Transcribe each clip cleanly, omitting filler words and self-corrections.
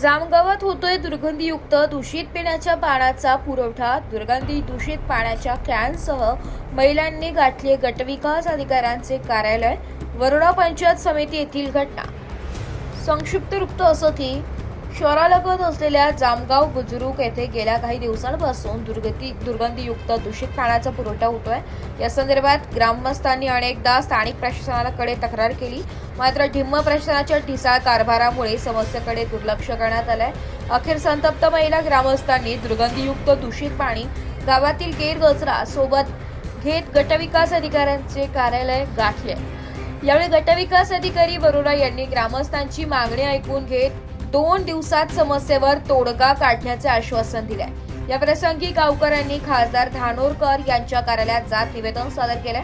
जामगावात होतोय दुर्गंधीयुक्त दूषित पिण्याच्या पाण्याचा पुरवठा। दुर्गंधी दूषित पाण्याच्या कॅनसह महिलांनी गाठले गटविकास अधिकाऱ्यांचे कार्यालय। वरोरा पंचायत समिती येथील घटना। संक्षिप्त वृत्त असं की शहरालगत असलेल्या जामगाव बुजुर्ग येथे गेल्या काही दिवसांपासून दुर्गंधीयुक्त दूषित पाण्याचा पुरवठा होतोय। या संदर्भात ग्रामस्थांनी अनेकदा स्थानिक प्रशासनाकडे तक्रार केली, मात्र ढिम्म प्रशासनाच्या ढिसाळ कारभारामुळे समस्येकडे दुर्लक्ष करण्यात आलंय। अखेर संतप्त महिला ग्रामस्थांनी दुर्गंधीयुक्त दूषित पाणी गावातील गैरकचरा सोबत घेत गटविकास अधिकाऱ्यांचे कार्यालय गाठले। यावेळी गटविकास अधिकारी वरोरा यांनी ग्रामस्थांची मागणी ऐकून घेत 2 दिवसात समस्येवर तोडगा काढण्याचे आश्वासन दिले। या प्रसंगी गावकऱ्यांनी खासदार धानोरकर यांच्या कार्यालयात जात निवेदन सादर केले।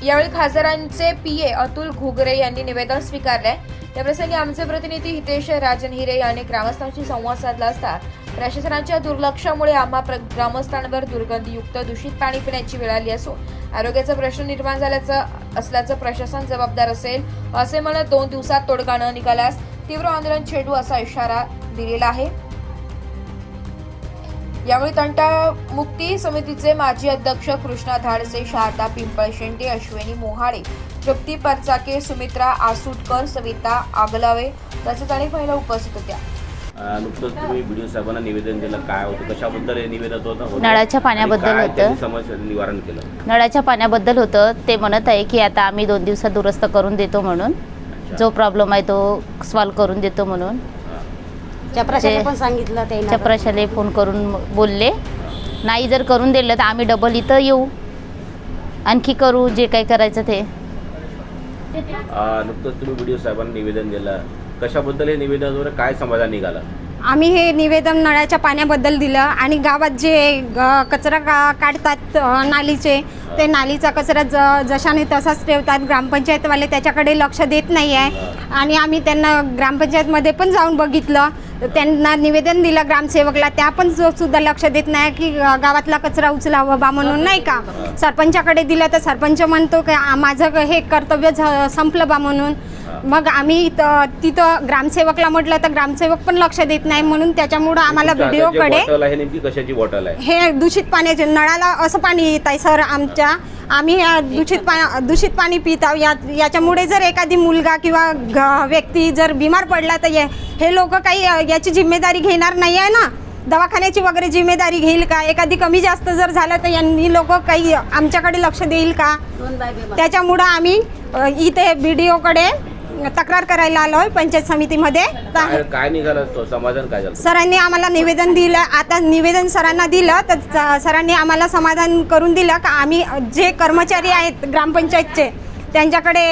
यावेळी खासदारांचे पीए अतुल घुगरे यांनी निवेदन स्वीकारले। या प्रसंगी आमचे प्रतिनिधी हितेश राजन हिरे यांनी ग्रामस्थांशी संवाद साधला असता प्रशासनाच्या दुर्लक्षामुळे आम्हा ग्रामस्थांवर दुर्गंधीयुक्त दूषित पाणी पिण्याची वेळ आली असून आरोग्याचा प्रश्न निर्माण असल्याचं प्रशासन जबाबदार असेल असे म्हणत 2 दिवसात तोडगा न निघाल्यास तीव्र आंदोलन छेडू असा इशारा दिलेला आहे। यावेळी तंटामुक्ती समितीचे माजी अध्यक्ष कृष्णा धाडसे, शारदा पिंपळशेंडे, अश्विनी मोहाडे, तृप्ती परचाके, सुमित्रा आसुटकर, सविता आगलावे तसेच अनेक महिला उपस्थित होत्या। नुकतंच तुम्ही व्हिडिओ साहेबांना निवेदन दिलं, काय होतं, कशाबद्दल हे निवेदन होतं? नळाच्या पाण्याबद्दल होतं। समस्या निवारण केलं, नळाच्या पाण्याबद्दल होतं। ते म्हणत आहे की आता आम्ही 2 दिवसात दुरुस्त करून देतो म्हणून, जो प्रॉब्लेम आहे तो सॉल्व्ह करून देतो म्हणून चपराशाला पण सांगितलं, चपराशाला फोन करून बोलले, नाही जर करून दिलं तर आम्ही डबल इथं येऊ, आणखी करू जे काही करायचं ते। नुकतंच तुम्ही व्हिडिओ साहेबांना निवेदन दिलं, कशाबद्दल हे निवेदन वगैरे काय समाधान निघालं? आम्ही हे निवेदन नळाच्या पाण्याबद्दल दिलं आणि गावात जे कचरा काढतात नालीचे, ते नालीचा कचरा जशाने तसाच ठेवतात। ग्रामपंचायतवाले त्याच्याकडे लक्ष देत नाही आहे आणि आम्ही त्यांना ग्रामपंचायतमध्ये पण जाऊन बघितलं, त्यांना निवेदन दिलं ग्रामसेवकला, त्या पण सुद्धा लक्ष देत नाही की गावातला कचरा उचलावा बा म्हणून, नाही का। सरपंचाकडे दिलं तर सरपंच म्हणतो की माझं हे कर्तव्य संपलं बा म्हणून। मग आम्ही तिथं ग्रामसेवकला म्हटलं तर ग्रामसेवक पण लक्ष देत नाही, म्हणून त्याच्यामुळं आम्हाला व्हिडिओकडे नेमकी कशाची बॉटल आहे? हे दूषित पाण्याचे, नळाला असं पाणी येत आहे सर आमच्या, आम्ही दूषित पाणी पित आहोत। याच्यामुळे जर एखादी मुलगा किंवा व्यक्ती जर बिमार पडला तर हे लोक काही याची जिम्मेदारी घेणार नाही आहे ना, दवाखान्याची वगैरे जिम्मेदारी घेईल का? एखादी कमी जास्त जर झालं तर यांनी लोक काही आमच्याकडे लक्ष देईल का? त्याच्यामुळं आम्ही इथे BDOकडे तक्रार करायला आलोय पंचायत समितीमध्ये। काय निघालं, समाधान काय झालं? सरांनी आम्हाला निवेदन दिलं, आता निवेदन सरांना दिलं तर सरांनी आम्हाला समाधान करून दिलं का आम्ही जे कर्मचारी आहेत ग्रामपंचायतचे त्यांच्याकडे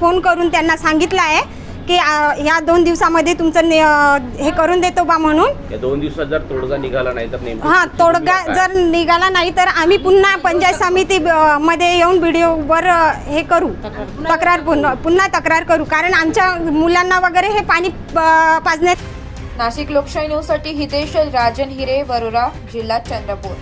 फोन करून त्यांना सांगितलं आहे की ह्या 2 दिवसामध्ये तुमचं हे करून देतो बा म्हणून। या 2 दिवसात जर तोडगा निघाला नाही तर तोडगा जर निघाला नाही तर आम्ही पुन्हा पंचायत समिती मध्ये येऊन BDOवर हे करू, तक्रार पुन्हा तक्रार करू, कारण आमच्या मुलांना वगैरे हे पाणी पाजण्यात। नाशिक लोकशाही न्यूजसाठी हितेश राजन हिरे, वरोरा, जिल्हा चंद्रपूर।